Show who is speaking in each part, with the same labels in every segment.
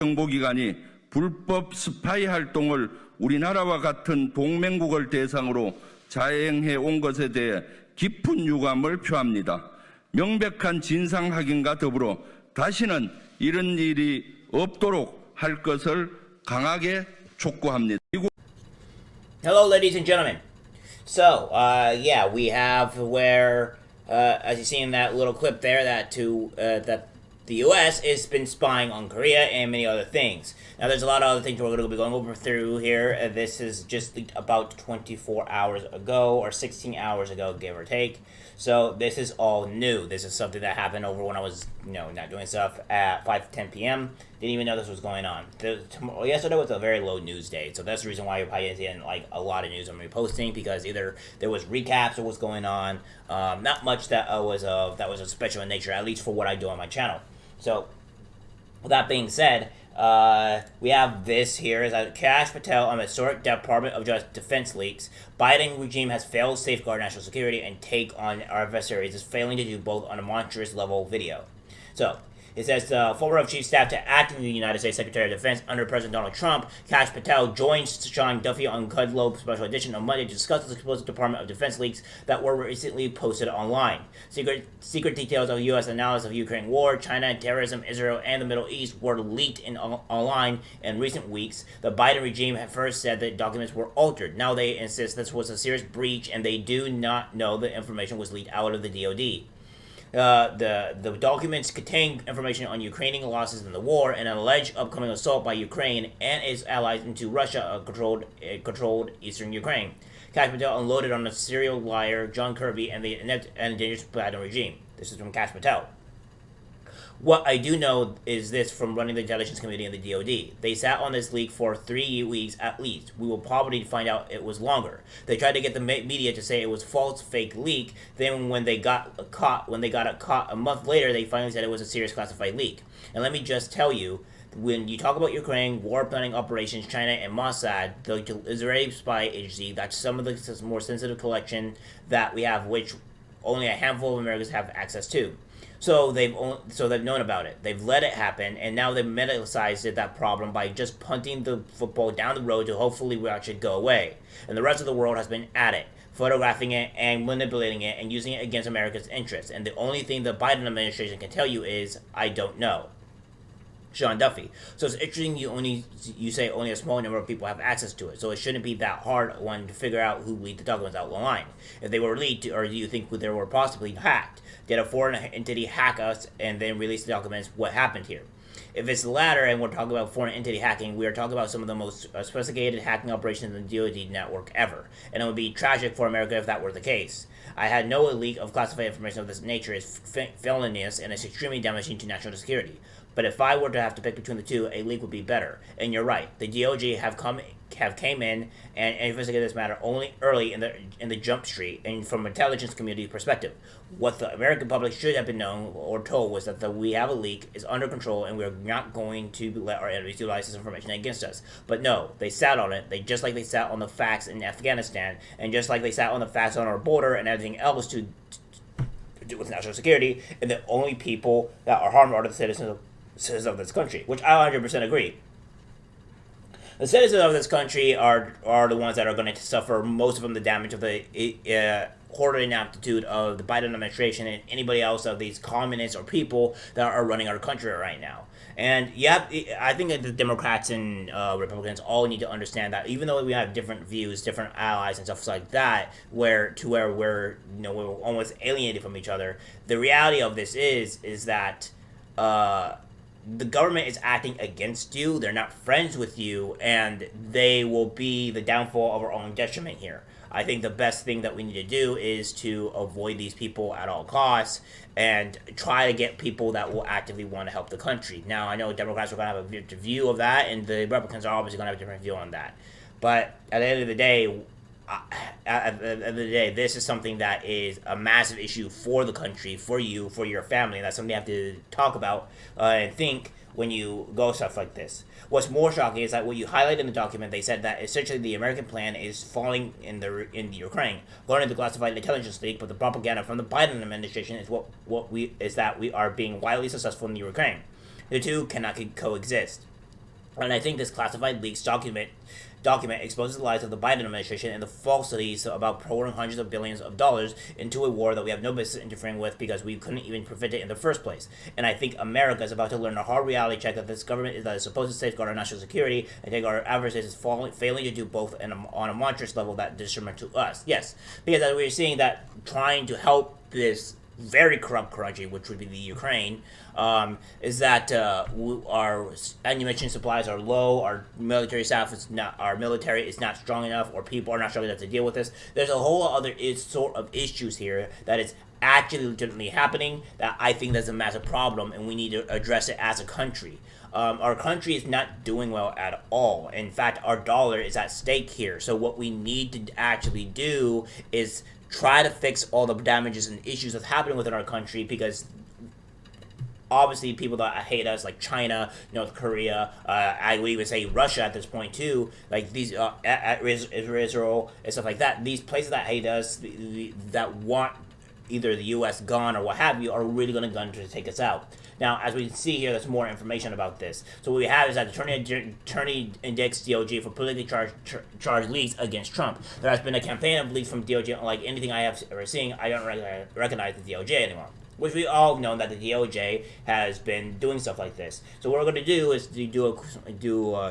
Speaker 1: 정보기관이 불법 스파이 활동을 우리나라와 같은 동맹국을 대상으로 자행해 온 것에 대해 깊은 유감을 표합니다. 명백한 진상 확인과 더불어 다시는 이런 일이 없도록 할 것을 강하게 촉구합니다.
Speaker 2: Hello, ladies and gentlemen. So, yeah, we have where, as you see in that little clip there, that the U.S. has been spying on Korea and many other things. Now, there's a lot of other things we're going to be going over through here. This is just about 24 hours ago, or 16 hours ago, give or take. So, this is all new. This is something that happened over when I was, not doing stuff at 5 to 10 p.m. Didn't even know this was going on. Yesterday was a very low news day, so that's the reason why you're probably seeing like a lot of news I'm reposting, because either there was recaps of what's going on, not much that was a special in nature, at least for what I do on my channel. So, with that being said, we have this here is that Kash Patel on the historic Department of Justice defense leaks. Biden regime has failed to safeguard national security and take on our adversaries, is failing to do both on a monstrous level video. So, it says the former Chief Staff to Acting United States Secretary of Defense under President Donald Trump, Kash Patel, joined Sean Duffy on Kudlow Special Edition on Monday to discuss the supposed Department of Defense leaks that were recently posted online. Secret details of U.S. analysis of Ukraine war, China, terrorism, Israel, and the Middle East were leaked online in recent weeks. The Biden regime had first said that documents were altered. Now they insist this was a serious breach, and they do not know the information was leaked out of the DoD. The documents contain information on Ukrainian losses in the war and an alleged upcoming assault by Ukraine and its allies into Russia controlled eastern Ukraine. Kash Patel unloaded on the serial liar John Kirby and the inept and dangerous Biden regime. This is from Kash Patel. What I do know is this from running the intelligence committee in the DoD. They sat on this leak for 3 weeks at least. We will probably find out it was longer. They tried to get the media to say it was false, fake leak. Then when they got it caught a month later, they finally said it was a serious classified leak. And let me just tell you, when you talk about Ukraine, war planning operations, China, and Mossad, the Israeli spy agency, that's some of the more sensitive collection that we have, which only a handful of Americans have access to. So they've known about it. They've let it happen, and now they've medicalized that problem by just punting the football down the road to hopefully watch it go away. And the rest of the world has been at it, photographing it and manipulating it and using it against America's interests. And the only thing the Biden administration can tell you is, I don't know. Sean Duffy. So it's interesting you say only a small number of people have access to it. So it shouldn't be that hard one to figure out who leaked the documents out online. If they were leaked, or do you think they were possibly hacked? Did a foreign entity hack us and then release the documents? What happened here? If it's the latter, and we're talking about foreign entity hacking, we are talking about some of the most sophisticated hacking operations in the DoD network ever. And it would be tragic for America if that were the case. I had no leak of classified information of this nature is felonious and is extremely damaging to national security. But if I were to have to pick between the two, a leak would be better. And you're right. The DOJ have came in and investigated this matter only early in the jump street and from intelligence community perspective. What the American public should have been known or told was that we have a leak, is under control, and we're not going to let our enemies utilize this information against us. But no, they sat on it. Just like they sat on the facts in Afghanistan, and just like they sat on the facts on our border and everything else to do with national security, and the only people that are harmed are the citizens of this country, which I 100% agree. The citizens of this country are the ones that are going to suffer most of them the damage of the horror inaptitude of the Biden administration and anybody else of these communists or people that are running our country right now. And yeah, I think that the Democrats and Republicans all need to understand that even though we have different views, different allies and stuff like that, where we're almost alienated from each other, the reality of this is that the government is acting against you. They're not friends with you, and they will be the downfall of our own detriment here. I think the best thing that we need to do is to avoid these people at all costs and try to get people that will actively want to help the country. Now, I know Democrats are going to have a different view of that, and the Republicans are obviously going to have a different view on that. But at the end of the day, this is something that is a massive issue for the country, for you, for your family, and that's something you have to talk about and think when you go stuff like this. What's more shocking is that what you highlight in the document, they said that essentially the American plan is falling in the Ukraine, according to the classified intelligence leak, but the propaganda from the Biden administration is that we are being wildly successful in the Ukraine. The two cannot coexist. And I think this classified leaks document exposes the lies of the Biden administration and the falsities about pouring hundreds of billions of dollars into a war that we have no business interfering with because we couldn't even prevent it in the first place. And I think America is about to learn a hard reality check that this government that is supposed to safeguard our national security and take our adversaries is failing to do both on a monstrous level that detriment to us. Yes, because as we're seeing that trying to help this very corrupt country, which would be the Ukraine, is that our ammunition supplies are low, our military is not strong enough, or people are not strong enough to deal with this. There's a whole other sort of issues here that is actually legitimately happening that I think that's a massive problem, and we need to address it as a country. Our country is not doing well at all. In fact, our dollar is at stake here. So what we need to actually do is try to fix all the damages and issues that's happening within our country, because obviously people that hate us, like China, North Korea, I would even say Russia at this point too, like these Israel and stuff like that, these places that hate us, that want either the U.S. gone or what have you, are really going to take us out. Now, as we can see here, there's more information about this. So what we have is that the attorney indicts DOJ for politically charged leaks against Trump. There has been a campaign of leaks from DOJ, unlike anything I have ever seen. I don't recognize the DOJ anymore. Which we all know that the DOJ has been doing stuff like this. So what we're going to do is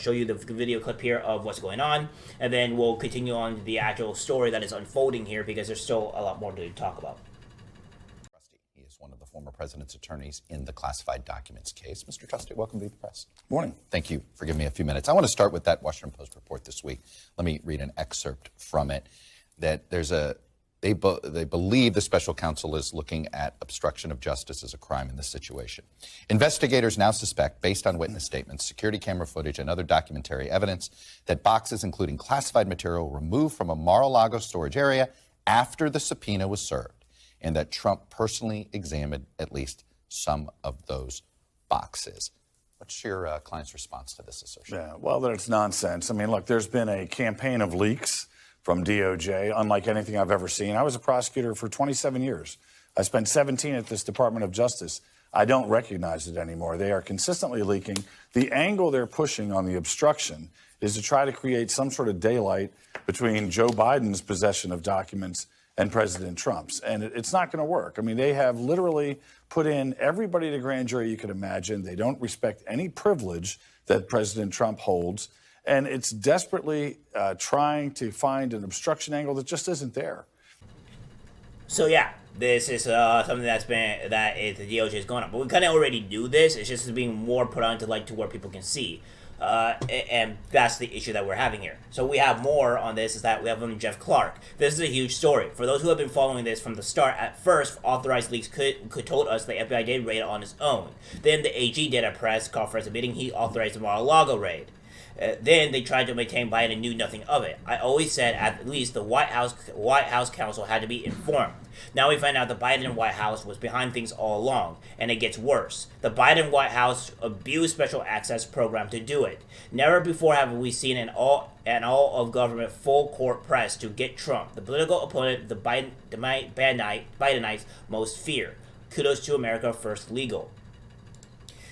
Speaker 2: show you the video clip here of what's going on, and then we'll continue on to the actual story that is unfolding here, because there's still a lot more to talk about.
Speaker 3: He is one of the former president's attorneys in the classified documents case. Mr. Trusty, welcome to the press.
Speaker 4: Morning.
Speaker 3: Thank you for giving me a few minutes. I want to start with that Washington Post report this week. Let me read an excerpt from it. That they believe the special counsel is looking at obstruction of justice as a crime in this situation. Investigators now suspect, based on witness statements, security camera footage, and other documentary evidence, that boxes including classified material were removed from a Mar-a-Lago storage area after the subpoena was served, and that Trump personally examined at least some of those boxes. What's your client's response to this assertion?
Speaker 4: Yeah, well, that it's nonsense. I mean, look, there's been a campaign of leaks from DOJ, unlike anything I've ever seen. I was a prosecutor for 27 years. I spent 17 at this Department of Justice. I don't recognize it anymore. They are consistently leaking. The angle they're pushing on the obstruction is to try to create some sort of daylight between Joe Biden's possession of documents and President Trump's. And it's not going to work. I mean, they have literally put in everybody to grand jury you could imagine. They don't respect any privilege that President Trump holds. And it's desperately trying to find an obstruction angle that just isn't there.
Speaker 2: So yeah, this is something the DOJ is going on. But we kind of already do this. It's just being more put on to where people can see. And that's the issue that we're having here. So we have more on this, is that we have Jeff Clark. This is a huge story. For those who have been following this from the start, at first, authorized leaks could told us the FBI did raid on its own. Then the AG did a press conference admitting he authorized the Mar-a-Lago raid. Then they tried to maintain Biden knew nothing of it. I always said at least the White House counsel had to be informed. Now we find out the Biden White House was behind things all along, and it gets worse. The Biden White House abused special access program to do it. Never before have we seen an all of government full court press to get Trump, the political opponent the Bidenites most fear. Kudos to America First Legal.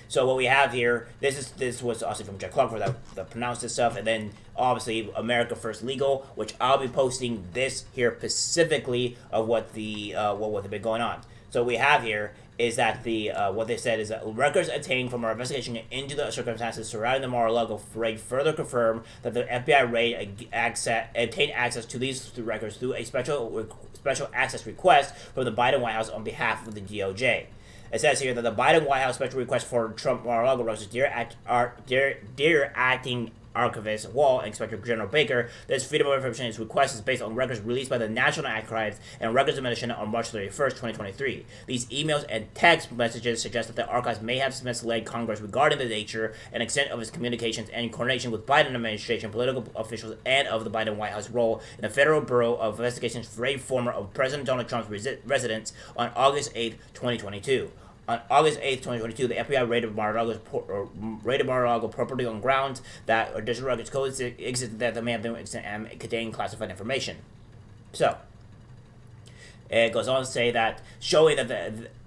Speaker 2: So what we have here, this was also from Jeff Clark that pronounced this stuff, and then obviously America First Legal, which I'll be posting this here specifically of what what's been going on. So what we have here is that what they said is that records obtained from our investigation into the circumstances surrounding the Mar-a-Lago raid further confirm that the FBI obtained access to these records through a special access request from the Biden White House on behalf of the DOJ. It says here that the Biden White House special request for Trump Mar-a-Lago records, dear acting archivist Wall and Inspector General Baker, this freedom of information request is based on records released by the National Archives and Records Administration on March 31st, 2023. These emails and text messages suggest that the archives may have misled Congress regarding the nature and extent of its communications and coordination with Biden administration, political officials, and of the Biden White House role in the Federal Bureau of Investigation's raid former of President Donald Trump's residence on August 8th, 2022. On August 8th, 2022, the FBI raided Mar-a-Lago property on grounds that additional records codes existed that may have been containing classified information. So, it goes on to say that, showing that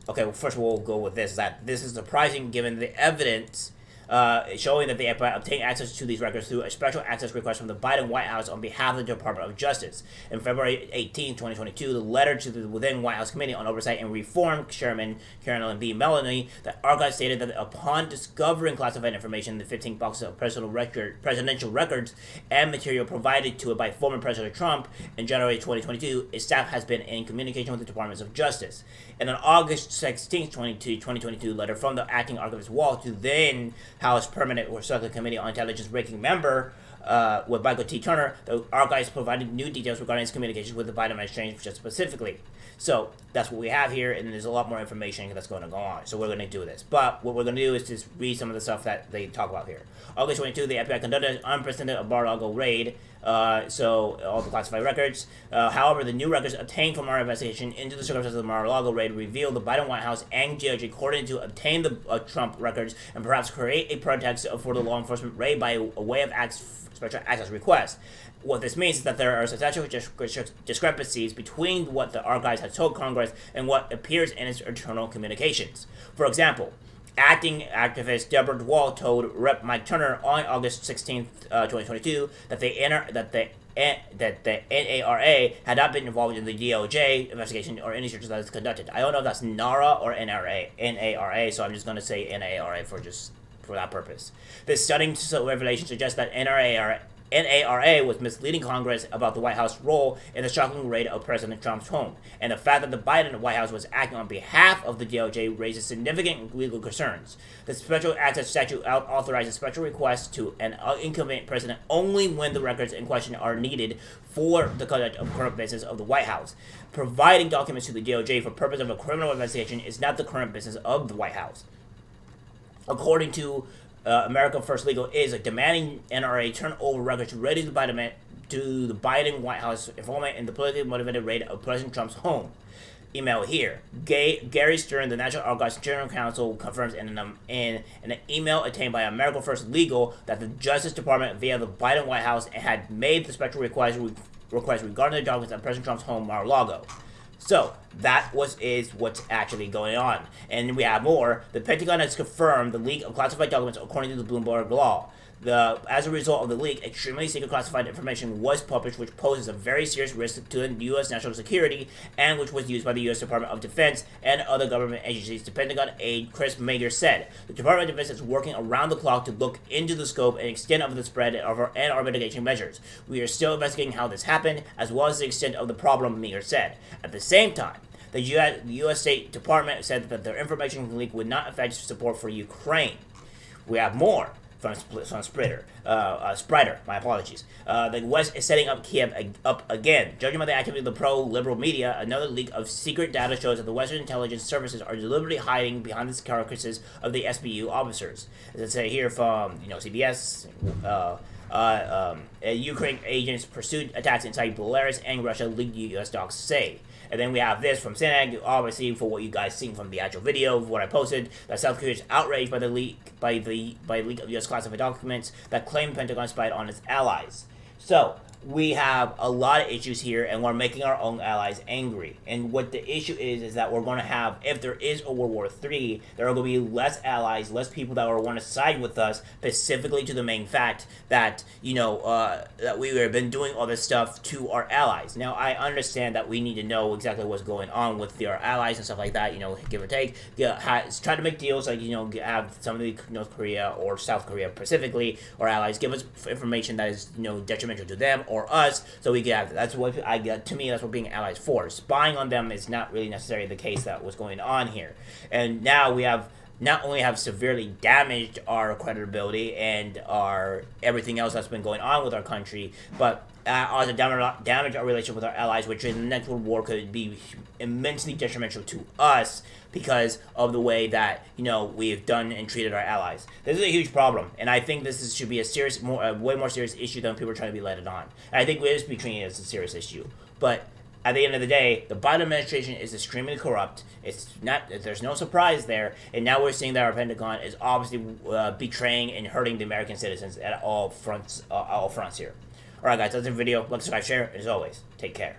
Speaker 2: okay, well, first we'll go with this, that this is surprising given the evidence showing that the FBI obtained access to these records through a special access request from the Biden White House on behalf of the Department of Justice. In February 18, 2022, the letter to the within White House Committee on Oversight and Reform Chairman Carolyn B. Melanie, the archive stated that upon discovering classified information in the 15 boxes of presidential records and material provided to it by former President Trump in January 2022, its staff has been in communication with the Department of Justice. In an August 16, 2022 letter from the acting archivist Wall to then House Permanent or Select Committee on Intelligence ranking member with Michael T. Turner, the archives provided new details regarding his communications with the Biden administration just specifically. So that's what we have here, and there's a lot more information that's going to go on. So we're going to do this. But what we're going to do is just read some of the stuff that they talk about here. August 22, the FBI conducted an unprecedented Mar-a-Lago raid, so all the classified records. However, the new records obtained from our investigation into the circumstances of the Mar-a-Lago raid revealed the Biden White House and DOJ coordinated to obtain the Trump records and perhaps create a pretext for the law enforcement raid by a way of special access request. What this means is that there are substantial discrepancies between what the archives has told Congress and what appears in its internal communications. For example, acting activist Deborah Wall told Rep. Mike Turner on August 16, 2022, that the NARA had not been involved in the DOJ investigation or any searches that was conducted. I don't know if that's NARA or NARA, so I'm just going to say NARA for that purpose. This stunning revelation suggests that NARA was misleading Congress about the White House role in the shocking raid of President Trump's home, and the fact that the Biden White House was acting on behalf of the DOJ raises significant legal concerns. The Special Access Statute authorizes special requests to an incumbent president only when the records in question are needed for the conduct of current business of the White House. Providing documents to the DOJ for purpose of a criminal investigation is not the current business of the White House. According to America First Legal is demanding NRA turn over records ready to the Biden White House informant in the politically motivated raid of President Trump's home. Email here. Gary Stern, the National Archives General Counsel, confirms in an email obtained by America First Legal that the Justice Department via the Biden White House had made the special request regarding the documents at President Trump's home, Mar-a-Lago. So that is what's actually going on. And we have more. The Pentagon has confirmed the leak of classified documents according to the Bloomberg law. As a result of the leak, extremely secret classified information was published, which poses a very serious risk to U.S. national security and which was used by the U.S. Department of Defense and other government agencies. The Pentagon aide Chris Mager said, "The Department of Defense is working around the clock to look into the scope and extent of the spread and our mitigation measures. We are still investigating how this happened, as well as the extent of the problem," Mager said. At the same time, the U.S. State Department said that their information leak would not affect support for Ukraine. We have more from Spritter. My apologies. The West is setting up Kiev up again. Judging by the activity of the pro-liberal media, another leak of secret data shows that the Western intelligence services are deliberately hiding behind the carcasses of the SBU officers. As I say here from CBS, Ukraine agents pursued attacks inside Belarus and Russia, leaked U.S. docs say. And then we have this from Senag, obviously for what you guys seen from the actual video of what I posted, that South Korea is outraged by the leak of U.S. classified documents that claim Pentagon spied on its allies. So we have a lot of issues here, and we're making our own allies angry. And what the issue is that we're going to have, if there is a World War III, there are going to be less allies, less people that will want to side with us, specifically to the main fact that, that we have been doing all this stuff to our allies. Now, I understand that we need to know exactly what's going on with our allies and stuff like that, give or take. Try to make deals like, have somebody, North Korea or South Korea specifically, or allies, give us information that is, detrimental to them or us, so we can have. That's what I get. To me, that's what being allies for. Spying on them is not really necessarily the case that was going on here. And now we have not only have severely damaged our credibility and our everything else that's been going on with our country, but also damage our relationship with our allies, which in the next World War could be immensely detrimental to us because of the way that we've done and treated our allies. This is a huge problem, and I think this should be a way more serious issue than people are trying to be let it on. And I think we should be treating it as a serious issue, but at the end of the day, the Biden administration is extremely corrupt. It's not. There's no surprise there, and now we're seeing that our Pentagon is obviously betraying and hurting the American citizens at all fronts here. All right, guys, that's the video. Like, subscribe, share, and as always, take care.